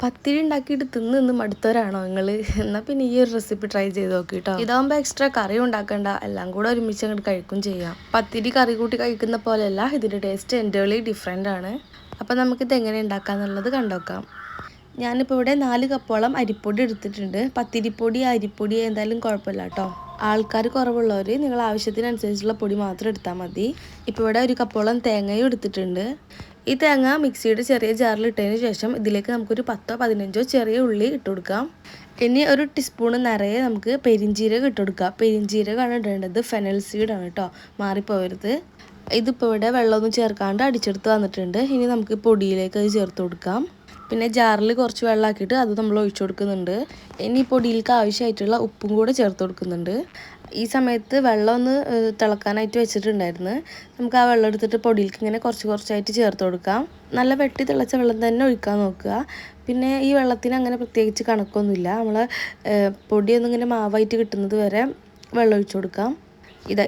പത്തിരി ഉണ്ടാക്കിയിട്ട് തിന്ന് മടുത്തവരാണോ നിങ്ങൾ? എന്നാൽ പിന്നെ ഈ ഒരു റെസിപ്പി ട്രൈ ചെയ്ത് നോക്കി കേട്ടോ. ഇതാകുമ്പോൾ എക്സ്ട്രാ കറി ഉണ്ടാക്കണ്ട, എല്ലാം കൂടെ ഒരുമിച്ച് അങ്ങോട്ട് കഴിക്കും ചെയ്യാം. പത്തിരി കറി കൂട്ടി കഴിക്കുന്ന പോലെയല്ല, ഇതിൻ്റെ ടേസ്റ്റ് എൻ്റർലി ഡിഫറെൻ്റ് ആണ്. അപ്പോൾ നമുക്കിത് എങ്ങനെ ഉണ്ടാക്കാമെന്നുള്ളത് കണ്ടുനോക്കാം. ഞാനിപ്പോൾ ഇവിടെ 4 കപ്പോളം അരിപ്പൊടി എടുത്തിട്ടുണ്ട്. പത്തിരിപ്പൊടി അരിപ്പൊടി എന്തായാലും കുഴപ്പമില്ല കേട്ടോ. ആൾക്കാർ കുറവുള്ളവർ നിങ്ങൾ ആവശ്യത്തിനനുസരിച്ചുള്ള പൊടി മാത്രം എടുത്താൽ മതി. ഇപ്പോൾ ഇവിടെ 1 കപ്പോളം തേങ്ങയും എടുത്തിട്ടുണ്ട്. ഈ തേങ്ങ മിക്സിയുടെ ചെറിയ ജാറിൽ ഇട്ടതിന് ശേഷം ഇതിലേക്ക് നമുക്കൊരു 10-15 ചെറിയ ഉള്ളി ഇട്ട് കൊടുക്കാം. ഇനി ഒരു ടീസ്പൂൺ നിറയെ നമുക്ക് പെരിഞ്ചീരകം ഇട്ട് കൊടുക്കാം. പെരിഞ്ചീരകമാണ് ഇടേണ്ടത്, ഫെനൽ സീഡാണ് കേട്ടോ, മാറിപ്പോകരുത്. ഇതിപ്പോൾ ഇവിടെ വെള്ളമൊന്നും ചേർക്കാണ്ട് അടിച്ചെടുത്ത് വന്നിട്ടുണ്ട്. ഇനി നമുക്ക് പൊടിയിലേക്ക് അത് ചേർത്ത് കൊടുക്കാം. പിന്നെ ജാറിൽ കുറച്ച് വെള്ളമാക്കിയിട്ട് അത് നമ്മൾ ഒഴിച്ചു കൊടുക്കുന്നുണ്ട്. ഇനി പൊടിയിലേക്ക് ആവശ്യമായിട്ടുള്ള ഉപ്പും കൂടെ ചേർത്ത് കൊടുക്കുന്നുണ്ട്. ഈ സമയത്ത് വെള്ളം ഒന്ന് തിളക്കാനായിട്ട് വെച്ചിട്ടുണ്ടായിരുന്നു. നമുക്ക് ആ വെള്ളം എടുത്തിട്ട് പൊടിയിലേക്ക് ഇങ്ങനെ കുറച്ചായിട്ട് ചേർത്ത് കൊടുക്കാം. നല്ല വെട്ടി തിളച്ച വെള്ളം തന്നെ ഒഴിക്കാൻ നോക്കുക. പിന്നെ ഈ വെള്ളത്തിന് അങ്ങനെ പ്രത്യേകിച്ച് കണക്കൊന്നുമില്ല. നമ്മൾ പൊടിയൊന്നും ഇങ്ങനെ മാവായിട്ട് കിട്ടുന്നത് വരെ വെള്ളം ഒഴിച്ചു കൊടുക്കാം.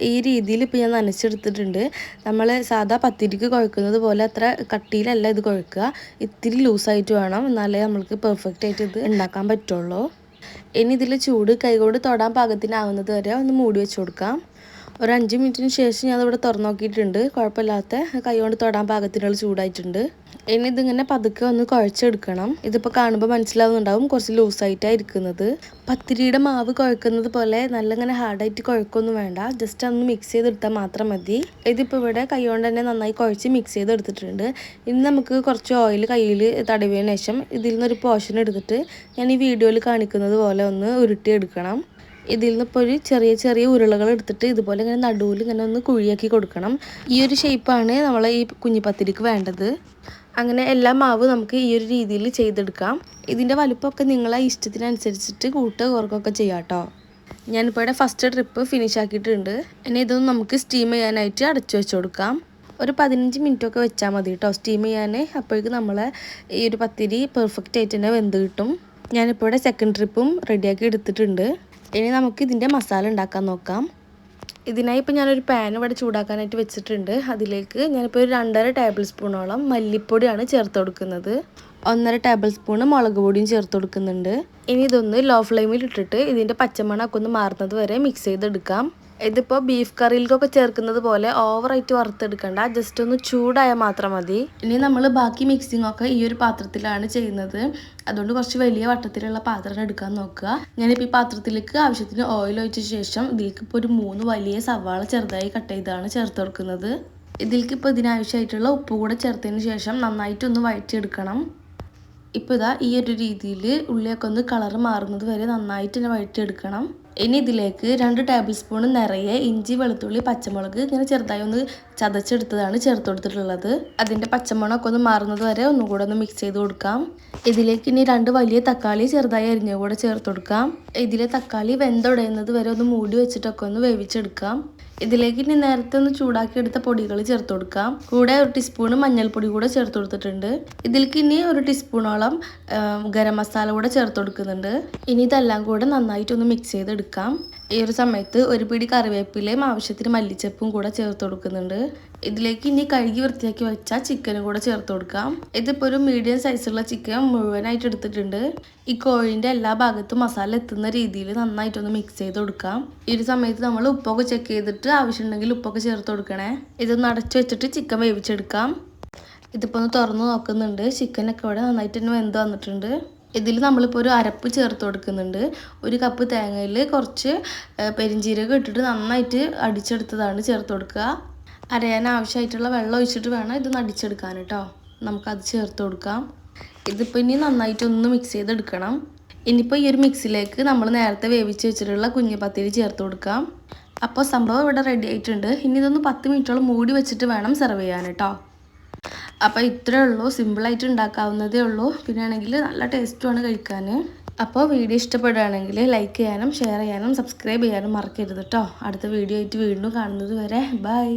ഈ രീതിയിൽ ഇപ്പോൾ ഞാൻ നനച്ചെടുത്തിട്ടുണ്ട്. നമ്മൾ സാധാ പത്തിരിക്ക് കുഴക്കുന്നത് പോലെ അത്ര കട്ടിയിലല്ല ഇത് കുഴക്കുക. ഇത്തിരി ലൂസായിട്ട് വേണം, എന്നാലേ നമ്മൾക്ക് പെർഫെക്റ്റ് ആയിട്ട് ഇത് ഉണ്ടാക്കാൻ പറ്റുള്ളൂ. ഇനി ഇതിൽ ചൂട് കൈകൊണ്ട് തൊടാൻ പാകത്തിനാവുന്നത് വരെ ഒന്ന് മൂടി വെച്ച് കൊടുക്കാം. ഒരു 5 മിനിറ്റിന് ശേഷം ഞാനിവിടെ തുറന്നു നോക്കിയിട്ടുണ്ട്. കുഴപ്പമില്ലാത്ത കൈകൊണ്ട് തൊടാൻ പാകത്തിനുള്ള ചൂടായിട്ടുണ്ട്. ഇനി ഇതിങ്ങനെ പതുക്കെ ഒന്ന് കുഴച്ചെടുക്കണം. ഇതിപ്പോൾ കാണുമ്പോൾ മനസ്സിലാവുന്നുണ്ടാവും കുറച്ച് ലൂസായിട്ടാണ് ഇരിക്കുന്നത്. പത്തിരിയുടെ മാവ് കുഴക്കുന്നത് പോലെ നല്ല ഇങ്ങനെ ഹാർഡായിട്ട് കുഴക്കൊന്നും വേണ്ട, ജസ്റ്റ് ഒന്ന് മിക്സ് ചെയ്തെടുത്താൽ മാത്രം മതി. ഇതിപ്പോൾ ഇവിടെ കൈകൊണ്ട് തന്നെ നന്നായി കുഴച്ച് മിക്സ് ചെയ്തെടുത്തിട്ടുണ്ട്. ഇനി നമുക്ക് കുറച്ച് ഓയിൽ കയ്യിൽ തടവിയതിന് ശേഷം ഇതിൽ നിന്നൊരു പോർഷൻ എടുത്തിട്ട് ഞാൻ ഈ വീഡിയോയിൽ കാണിക്കുന്നത് പോലെ ഒന്ന് ഉരുട്ടിയെടുക്കണം. ഇതിൽ നിന്ന് ഇപ്പോൾ ഒരു ചെറിയ ഉരുളകൾ എടുത്തിട്ട് ഇതുപോലെ ഇങ്ങനെ നടുവിൽ ഇങ്ങനെ ഒന്ന് കുഴിയാക്കി കൊടുക്കണം. ഈ ഒരു ഷേപ്പാണ് നമ്മൾ ഈ കുഞ്ഞിപ്പത്തിരിക്ക് വേണ്ടത്. അങ്ങനെ എല്ലാ മാവ് നമുക്ക് ഈ ഒരു രീതിയിൽ ചെയ്തെടുക്കാം. ഇതിൻ്റെ വലുപ്പമൊക്കെ നിങ്ങളെ ഇഷ്ടത്തിനനുസരിച്ചിട്ട് കുറക്കൊക്കെ ചെയ്യാം കേട്ടോ. ഞാനിപ്പോൾ ഇവിടെ ഫസ്റ്റ് ട്രിപ്പ് ഫിനിഷ് ആക്കിയിട്ടുണ്ട്. ഇനി ഇതൊന്നും നമുക്ക് സ്റ്റീം ചെയ്യാനായിട്ട് അടച്ചു വെച്ച് കൊടുക്കാം. ഒരു 15 മിനിറ്റൊക്കെ വെച്ചാൽ മതി കേട്ടോ സ്റ്റീം ചെയ്യാൻ. അപ്പോഴേക്കും നമ്മളെ ഈ ഒരു പത്തിരി പെർഫെക്റ്റ് ആയിട്ട് തന്നെ വെന്ത് കിട്ടും. ഞാനിപ്പോൾ ഇവിടെ സെക്കൻഡ് ട്രിപ്പും റെഡിയാക്കി എടുത്തിട്ടുണ്ട്. ഇനി നമുക്ക് ഇതിൻ്റെ മസാല ഉണ്ടാക്കാൻ നോക്കാം. ഇതിനായി ഇപ്പോൾ ഞാനൊരു പാൻ ഇവിടെ ചൂടാക്കാനായിട്ട് വെച്ചിട്ടുണ്ട്. അതിലേക്ക് ഞാനിപ്പോൾ ഒരു 2.5 ടേബിൾ സ്പൂണോളം മല്ലിപ്പൊടിയാണ് ചേർത്ത് കൊടുക്കുന്നത്. 1.5 ടേബിൾ സ്പൂൺ മുളക് പൊടിയും ചേർത്ത് കൊടുക്കുന്നുണ്ട്. ഇനി ഇതൊന്ന് ലോ ഫ്ലെയിമിൽ ഇട്ടിട്ട് ഇതിൻ്റെ പച്ചമണമൊക്കെ ഒന്ന് മാറുന്നത് വരെ മിക്സ് ചെയ്തെടുക്കാം. ഇതിപ്പോൾ ബീഫ് കറിയിലേക്കൊക്കെ ചേർക്കുന്നത് പോലെ ഓവറായിട്ട് വറുത്തെടുക്കണ്ട, ജസ്റ്റ് ഒന്ന് ചൂടായാൽ മാത്രം മതി. ഇനി നമ്മൾ ബാക്കി മിക്സിങ്ങൊക്കെ ഈ ഒരു പാത്രത്തിലാണ് ചെയ്യുന്നത്. അതുകൊണ്ട് കുറച്ച് വലിയ വട്ടത്തിലുള്ള പാത്രം എടുക്കാൻ നോക്കുക. ഞാനിപ്പോൾ ഈ പാത്രത്തിലേക്ക് ആവശ്യത്തിന് ഓയിൽ ഒഴിച്ച ശേഷം ഇതിലേക്ക് ഇപ്പോൾ ഒരു 3 വലിയ സവാള ചെറുതായി കട്ട് ചെയ്താണ് ചേർത്ത് കൊടുക്കുന്നത്. ഇതിലേക്ക് ഇപ്പോൾ ഇതിനാവശ്യമായിട്ടുള്ള ഉപ്പ് കൂടെ ചേർത്തതിന് ശേഷം നന്നായിട്ടൊന്ന് വഴറ്റിയെടുക്കണം. ഇപ്പോൾ ഈ ഒരു രീതിയിൽ ഉള്ളിയൊക്കെ ഒന്ന് കളർ മാറുന്നത് വരെ നന്നായിട്ട് തന്നെ വഴറ്റിയെടുക്കണം. ഇനി ഇതിലേക്ക് 2 ടേബിൾ സ്പൂൺ നിറയെ ഇഞ്ചി വെളുത്തുള്ളി പച്ചമുളക് ഇങ്ങനെ ചെറുതായി ഒന്ന് ചതച്ചെടുത്തതാണ് ചേർത്ത് കൊടുത്തിട്ടുള്ളത്. അതിൻ്റെ പച്ചമുളകൊക്കെ ഒന്ന് മാറുന്നത് വരെ ഒന്നും കൂടെ ഒന്ന് മിക്സ് ചെയ്ത് കൊടുക്കാം. ഇതിലേക്ക് ഇനി 2 വലിയ തക്കാളി ചെറുതായി അരിഞ്ഞ കൂടെ ചേർത്ത് കൊടുക്കാം. ഇതിലെ തക്കാളി വെന്തുടയുന്നത് വരെ ഒന്ന് മൂടി വെച്ചിട്ടൊക്കെ ഒന്ന് വേവിച്ചെടുക്കാം. ഇതിലേക്ക് ഇനി നേരത്തെ ഒന്ന് ചൂടാക്കി എടുത്ത പൊടികൾ ചേർത്ത് കൊടുക്കാം. കൂടെ 1 ടീസ്പൂൺ മഞ്ഞൾപ്പൊടി കൂടെ ചേർത്ത് കൊടുത്തിട്ടുണ്ട്. ഇതിലേക്ക് ഇനി 1 ടീസ്പൂണോളം ഗരം മസാല കൂടെ ചേർത്ത് കൊടുക്കുന്നുണ്ട്. ഇനി ഇതെല്ലാം കൂടെ നന്നായിട്ടൊന്ന് മിക്സ് ചെയ്തെടുക്കാം. ഈ ഒരു സമയത്ത് ഒരു പിടി കറിവേപ്പിലയും ആവശ്യത്തിന് മല്ലിച്ചപ്പും കൂടെ ചേർത്ത് കൊടുക്കുന്നുണ്ട്. ഇതിലേക്ക് ഇനി കഴുകി വൃത്തിയാക്കി വെച്ച ചിക്കനും കൂടെ ചേർത്ത് കൊടുക്കാം. ഇതിപ്പോൾ ഒരു മീഡിയം സൈസുള്ള ചിക്കൻ മുഴുവനായിട്ട് എടുത്തിട്ടുണ്ട്. ഈ കോഴിൻ്റെ എല്ലാ ഭാഗത്തും മസാല എത്തുന്ന രീതിയിൽ നന്നായിട്ടൊന്ന് മിക്സ് ചെയ്ത് കൊടുക്കാം. ഈ ഒരു സമയത്ത് നമ്മൾ ഉപ്പൊക്കെ ചെക്ക് ചെയ്തിട്ട് ആവശ്യമുണ്ടെങ്കിൽ ഉപ്പൊക്കെ ചേർത്ത് കൊടുക്കണേ. ഇതൊന്ന് അടച്ചു വെച്ചിട്ട് ചിക്കൻ വേവിച്ചെടുക്കാം. ഇതിപ്പോൾ ഒന്ന് തുറന്ന് നോക്കുന്നുണ്ട്. ചിക്കനൊക്കെ ഇവിടെ നന്നായിട്ട് തന്നെ വെന്ത് വന്നിട്ടുണ്ട്. ഇതിൽ നമ്മളിപ്പോൾ ഒരു അരപ്പ് ചേർത്ത് കൊടുക്കുന്നുണ്ട്. 1 കപ്പ് തേങ്ങയിൽ കുറച്ച് പെരിഞ്ചീരകം ഇട്ടിട്ട് നന്നായിട്ട് അടിച്ചെടുത്തതാണ് ചേർത്ത് കൊടുക്കുക. അരയാൻ ആവശ്യമായിട്ടുള്ള വെള്ളം ഒഴിച്ചിട്ട് വേണം ഇതൊന്ന് അടിച്ചെടുക്കാൻ കേട്ടോ. നമുക്കത് ചേർത്ത് കൊടുക്കാം. ഇതിപ്പോൾ ഇനി നന്നായിട്ടൊന്ന് മിക്സ് ചെയ്തെടുക്കണം. ഇനിയിപ്പോൾ ഈ ഒരു മിക്സിലേക്ക് നമ്മൾ നേരത്തെ വേവിച്ച് വെച്ചിട്ടുള്ള കുഞ്ഞു പത്തിരി ചേർത്ത് കൊടുക്കാം. അപ്പോൾ സംഭവം ഇവിടെ റെഡി ആയിട്ടുണ്ട്. ഇനി ഇതൊന്ന് 10 മിനിറ്റോളം മൂടി വെച്ചിട്ട് വേണം സെർവ് ചെയ്യാൻ കേട്ടോ. അപ്പോൾ ഇത്രയേ ഉള്ളൂ, സിമ്പിളായിട്ട് ഉണ്ടാക്കാവുന്നതേ ഉള്ളൂ. പിന്നെ ആണെങ്കിൽ നല്ല ടേസ്റ്റുമാണ് കഴിക്കാൻ. അപ്പോൾ വീഡിയോ ഇഷ്ടപ്പെടുകയാണെങ്കിൽ ലൈക്ക് ചെയ്യാനും ഷെയർ ചെയ്യാനും സബ്സ്ക്രൈബ് ചെയ്യാനും മറക്കരുത് കേട്ടോ. അടുത്ത വീഡിയോ ആയിട്ട് വീണ്ടും കാണുന്നത് വരെ ബൈ.